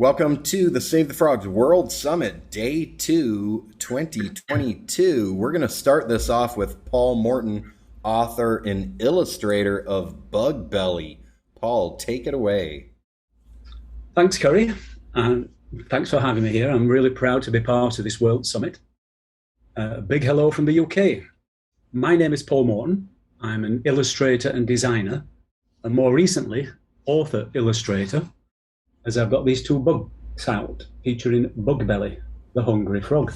Welcome to the Save the Frogs World Summit, Day 2, 2022. We're going to start this off with Paul Morton, author and illustrator of Bug Belly. Paul, take it away. Thanks, Curry, and thanks for having me here. I'm really proud to be part of this World Summit. A big hello from the UK. My name is Paul Morton. I'm an illustrator and designer, and more recently, author-illustrator, as I've got these two books out featuring Bug Belly, the hungry frog.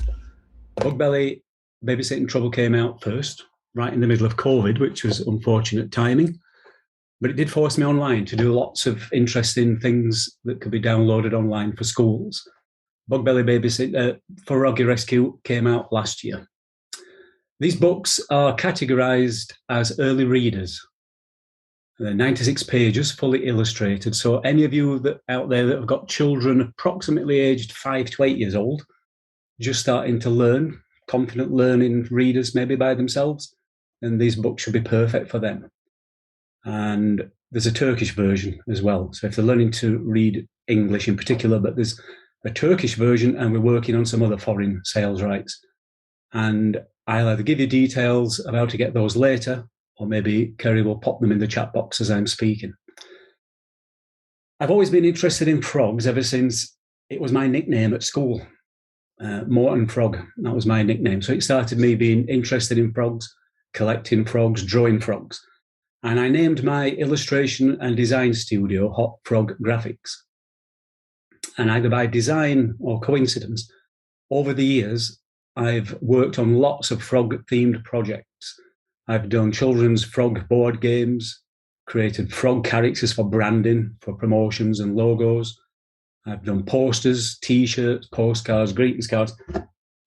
Bug Belly, Babysitting Trouble came out first, right in the middle of COVID, which was unfortunate timing. But it did force me online to do lots of interesting things that could be downloaded online for schools. Bug Belly Babysit Froggy Rescue came out last year. These books are categorized as early readers. They're 96 pages, fully illustrated. So any of you out there that have got children approximately aged 5 to 8 years old, just starting to learn, confident learning readers maybe by themselves, then these books should be perfect for them. And there's a Turkish version as well. So if they're learning to read English in particular, but there's a Turkish version and we're working on some other foreign sales rights. And I'll either give you details of how to get those later, or maybe Kerry will pop them in the chat box as I'm speaking. I've always been interested in frogs ever since it was my nickname at school. Morton Frog, that was my nickname. So it started me being interested in frogs, collecting frogs, drawing frogs. And I named my illustration and design studio Hot Frog Graphics. And either by design or coincidence, over the years, I've worked on lots of frog-themed projects. I've done children's frog board games, created frog characters for branding, for promotions and logos. I've done posters, T-shirts, postcards, greetings cards,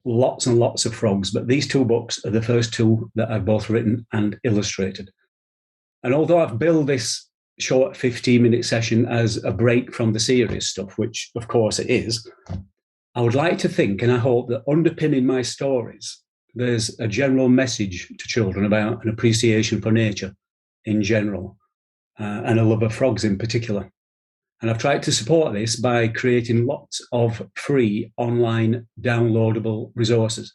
lots and lots of frogs. But these two books are the first two that I've both written and illustrated. And although I've billed this short 15-minute session as a break from the serious stuff, which of course it is, I would like to think, and I hope, that underpinning my stories, there's a general message to children about an appreciation for nature in general, and a love of frogs in particular. And I've tried to support this by creating lots of free online downloadable resources,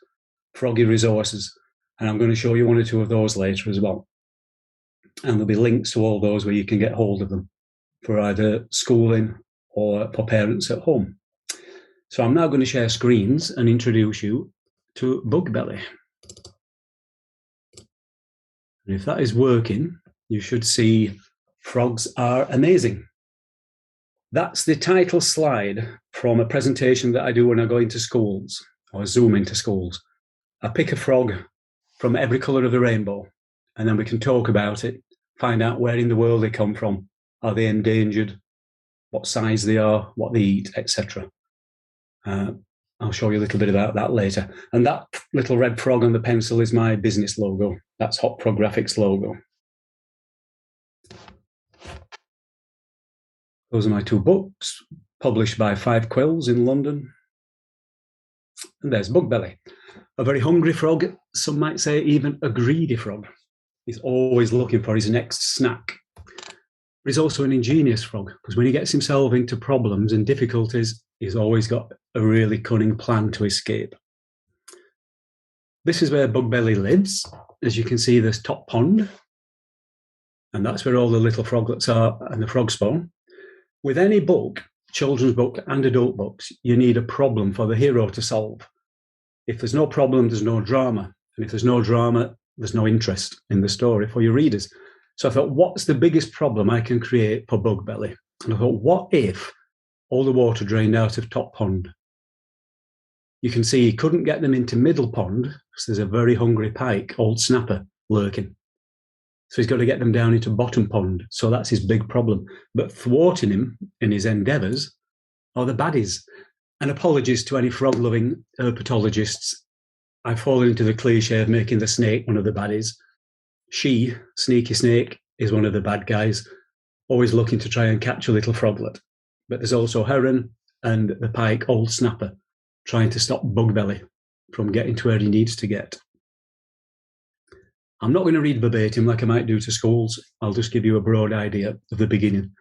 froggy resources. And I'm going to show you one or two of those later as well. And there'll be links to all those where you can get hold of them for either schooling or for parents at home. So I'm now going to share screens and introduce you to Bug Belly. And if that is working, you should see Frogs Are Amazing. That's the title slide from a presentation that I do when I go into schools or Zoom into schools. I pick a frog from every colour of the rainbow, and then we can talk about it, find out where in the world they come from, are they endangered, what size they are, what they eat, etc. I'll show you a little bit about that later. And that little red frog on the pencil is my business logo. That's Hot Frog Graphics logo. Those are my two books, published by Five Quills in London. And there's Bug Belly, a very hungry frog, some might say even a greedy frog. He's always looking for his next snack. But he's also an ingenious frog, because when he gets himself into problems and difficulties, he's always got a really cunning plan to escape. This is where Bug Belly lives. As you can see, there's top pond, and that's where all the little froglets are and the frog spawn. With any book, children's book and adult books, you need a problem for the hero to solve. If there's no problem, there's no drama. And if there's no drama, there's no interest in the story for your readers. So I thought, what's the biggest problem I can create for Bug Belly? And I thought, what if all the water drained out of top pond? You can see he couldn't get them into middle pond because there's a very hungry pike, old snapper, lurking. So he's got to get them down into bottom pond. So that's his big problem. But thwarting him in his endeavours are the baddies. And apologies to any frog-loving herpetologists. I've fallen into the cliche of making the snake one of the baddies. She, Sneaky Snake, is one of the bad guys, always looking to try and catch a little froglet. But there's also Heron and the pike, Old Snapper, trying to stop Bug Belly from getting to where he needs to get. I'm not going to read verbatim like I might do to schools. I'll just give you a broad idea of the beginning.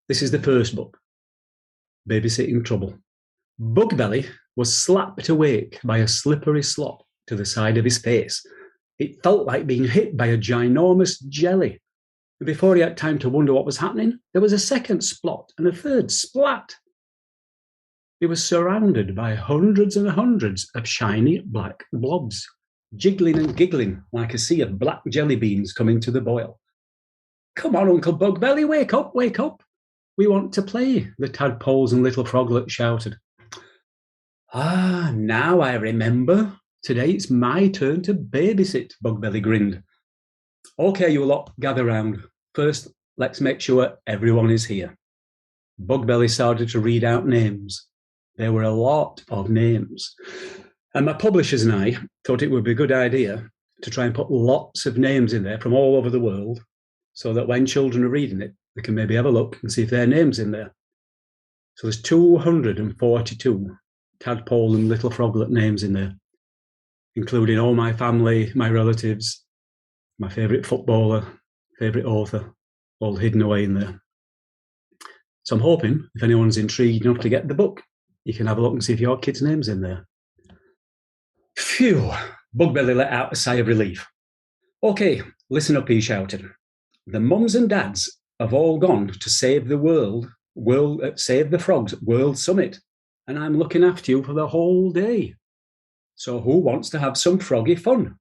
This is the first book. babysitting trouble. Bugbelly was slapped awake by a slippery slop to the side of his face. It felt like being hit by a ginormous jelly. And before he had time to wonder what was happening, there was a second splot and a third splat. He was surrounded by hundreds and hundreds of shiny black blobs, jiggling and giggling like a sea of black jelly beans coming to the boil. "Come on, Uncle Bugbelly, wake up, wake up. We want to play," the tadpoles and little froglets shouted. "Ah, now I remember. Today it's my turn to babysit," Bugbelly grinned. "Okay, you lot, gather round. First, let's make sure everyone is here." Bugbelly started to read out names. There were a lot of names. And my publishers and I thought it would be a good idea to try and put lots of names in there from all over the world so that when children are reading it, they can maybe have a look and see if their name's in there. So there's 242 tadpole and little froglet names in there, including all my family, my relatives, my favourite footballer, favourite author, all hidden away in there. So I'm hoping if anyone's intrigued enough to get the book, you can have a look and see if your kid's name's in there. Phew, Bugbelly let out a sigh of relief. "Okay, listen up," he shouted. "The mums and dads have all gone to save the Save the Frogs World Summit, and I'm looking after you for the whole day. So who wants to have some froggy fun?"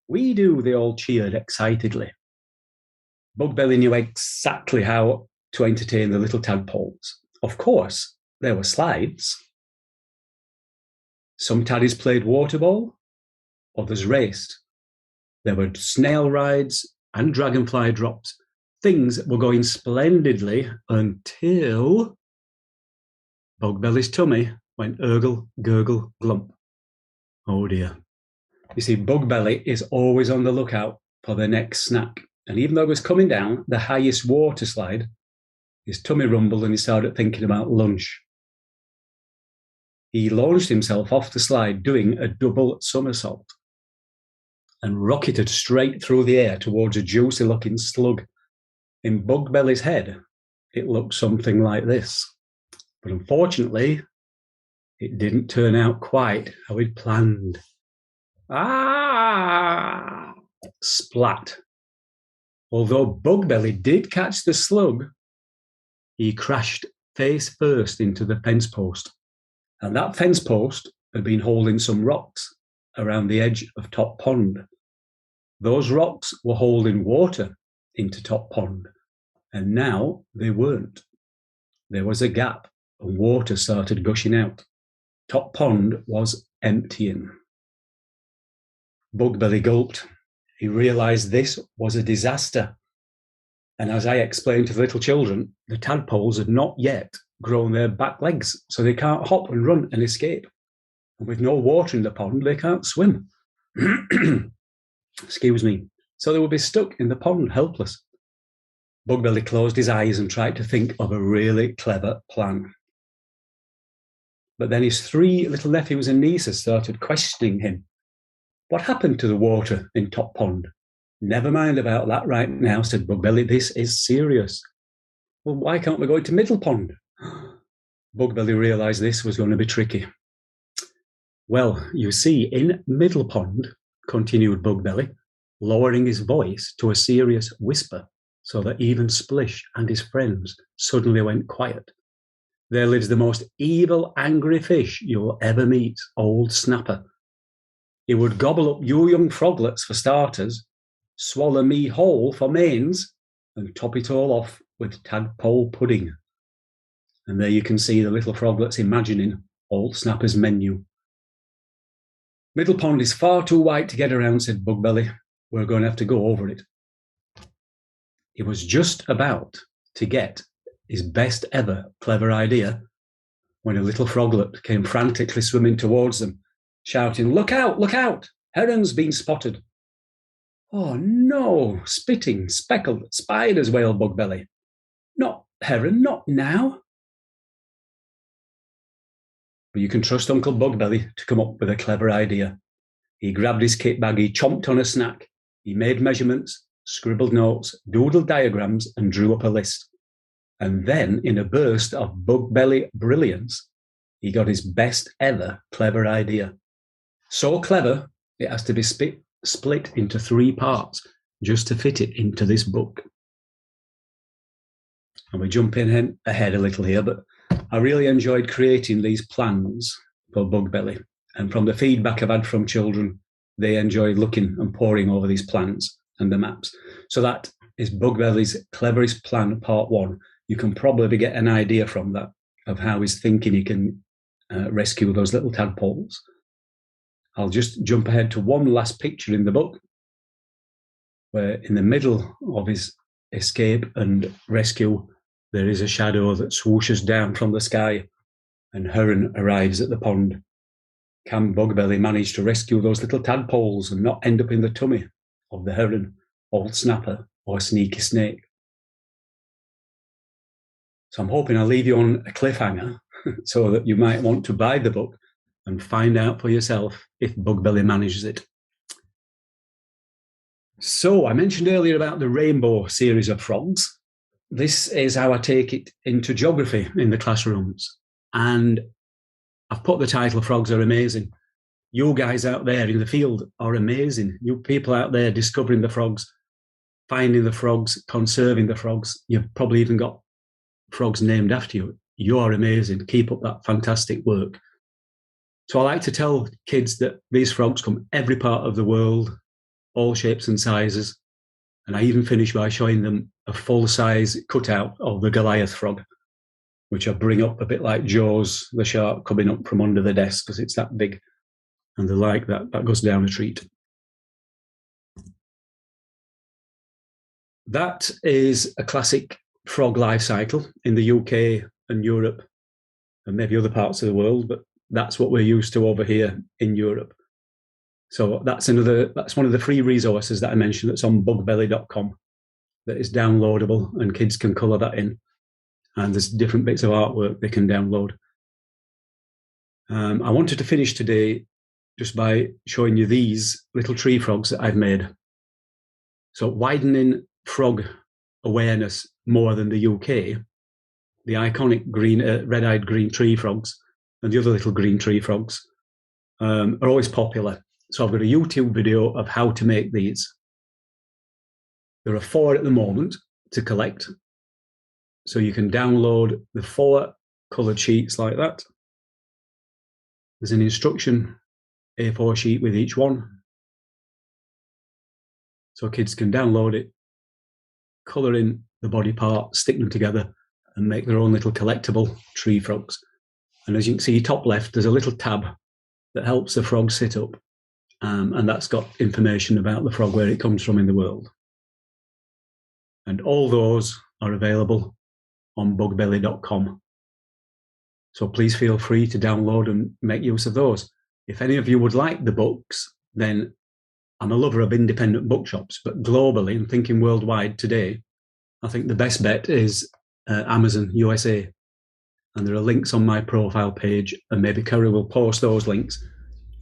"We do," they all cheered excitedly. Bugbelly knew exactly how to entertain the little tadpoles. Of course, there were slides. Some taddies played water ball, others raced. There were snail rides and dragonfly drops. Things were going splendidly until Bugbelly's tummy went urgle, gurgle, glump. Oh dear. You see, Bugbelly is always on the lookout for the next snack. And even though he was coming down the highest water slide, his tummy rumbled and he started thinking about lunch. He launched himself off the slide doing a double somersault and rocketed straight through the air towards a juicy-looking slug. In Bugbelly's head, it looked something like this. But unfortunately, it didn't turn out quite how he'd planned. Ah! Splat. Although Bugbelly did catch the slug, he crashed face first into the fence post. And that fence post had been holding some rocks around the edge of Top Pond. Those rocks were holding water into Top Pond, and now they weren't. There was a gap, and water started gushing out. Top Pond was emptying. Bugbelly gulped. He realised this was a disaster. And as I explained to the little children, the tadpoles had not yet grown their back legs, so they can't hop and run and escape. And with no water in the pond, they can't swim. Excuse me. So they would be stuck in the pond, helpless. Bugbelly closed his eyes and tried to think of a really clever plan. But then his 3 little nephews and nieces started questioning him. "What happened to the water in Top Pond?" "Never mind about that right now," said Bugbelly. "This is serious." "Well, why can't we go into Middle Pond?" Bugbelly realised this was going to be tricky. "Well, you see, in Middle Pond," continued Bugbelly, lowering his voice to a serious whisper so that even Splish and his friends suddenly went quiet, "there lives the most evil, angry fish you'll ever meet, Old Snapper. He would gobble up you young froglets for starters, swallow me whole for mains, and top it all off with tadpole pudding." And there you can see the little froglets imagining Old Snapper's menu. "Middle Pond is far too wide to get around," said Bugbelly. "We're going to have to go over it." He was just about to get his best ever clever idea when a little froglet came frantically swimming towards them, shouting, "Look out, look out! Heron's been spotted." "Oh no, spitting, speckled spiders," wailed Bugbelly. "Not heron, not now." But you can trust Uncle Bugbelly to come up with a clever idea. He grabbed his kit bag, he chomped on a snack, he made measurements, scribbled notes, doodled diagrams, and drew up a list. And then, in a burst of bug belly brilliance, he got his best ever clever idea. So clever, it has to be split into 3 parts just to fit it into this book. And we're jumping ahead a little here, but I really enjoyed creating these plans for Bug Belly. And from the feedback I've had from children, they enjoyed looking and poring over these plans and the maps. So that is Bug Belly's Cleverest Plan, Part 1. You can probably get an idea from that of how he's thinking he can rescue those little tadpoles. I'll just jump ahead to one last picture in the book, where in the middle of his escape and rescue, there is a shadow that swooshes down from the sky, and Heron arrives at the pond. Can Bug Belly manage to rescue those little tadpoles and not end up in the tummy of the heron, old snapper, or sneaky snake? So I'm hoping I'll leave you on a cliffhanger so that you might want to buy the book and find out for yourself if Bug Belly manages it. So I mentioned earlier about the rainbow series of frogs. This is how I take it into geography in the classrooms. And I've put the title, Frogs Are Amazing. You guys out there in the field are amazing. You people out there discovering the frogs, finding the frogs, conserving the frogs. You've probably even got frogs named after you. You're amazing. Keep up that fantastic work. So I like to tell kids that these frogs come every part of the world, all shapes and sizes. And I even finish by showing them a full-size cutout of the Goliath frog, which I bring up a bit like Jaws, the shark coming up from under the desk because it's that big. And they like that. That goes down a treat. That is a classic frog life cycle in the UK and Europe and maybe other parts of the world, but that's what we're used to over here in Europe. So that's one of the free resources that I mentioned that's on bugbelly.com that is downloadable and kids can colour that in. And there's different bits of artwork they can download. I wanted to finish today just by showing you these little tree frogs that I've made. So widening frog awareness more than the UK, the iconic red-eyed green tree frogs and the other little green tree frogs are always popular. So I've got a YouTube video of how to make these. There are 4 at the moment to collect. So you can download the 4 coloured sheets like that. There's an instruction A4 sheet with each one. So kids can download it, colour in the body part, stick them together and make their own little collectible tree frogs. And as you can see, top left, there's a little tab that helps the frog sit up. And that's got information about the frog, where it comes from in the world. And all those are available on bugbelly.com. So please feel free to download and make use of those. If any of you would like the books, then I'm a lover of independent bookshops, but globally, I'm thinking worldwide today, I think the best bet is Amazon USA. And there are links on my profile page, and maybe Kerry will post those links.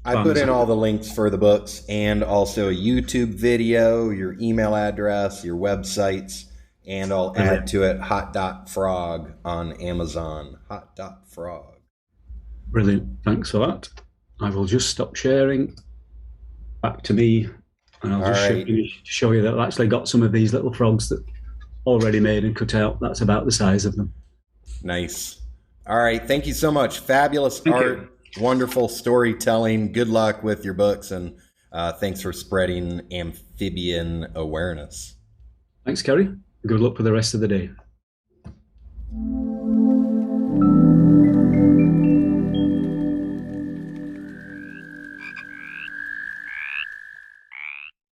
I put in all the links for the books and also a YouTube video, your email address, your websites, and I'll add to it hot.frog on Amazon. Hot.frog. Brilliant. Thanks for that. I will just stop sharing. Back to me. And I'll just show you that I've actually got some of these little frogs that already made and cut out. That's about the size of them. Nice. All right. Thank you so much. Fabulous art. Wonderful storytelling. Good luck with your books, and thanks for spreading amphibian awareness. Thanks, Kerry. Good luck for the rest of the day.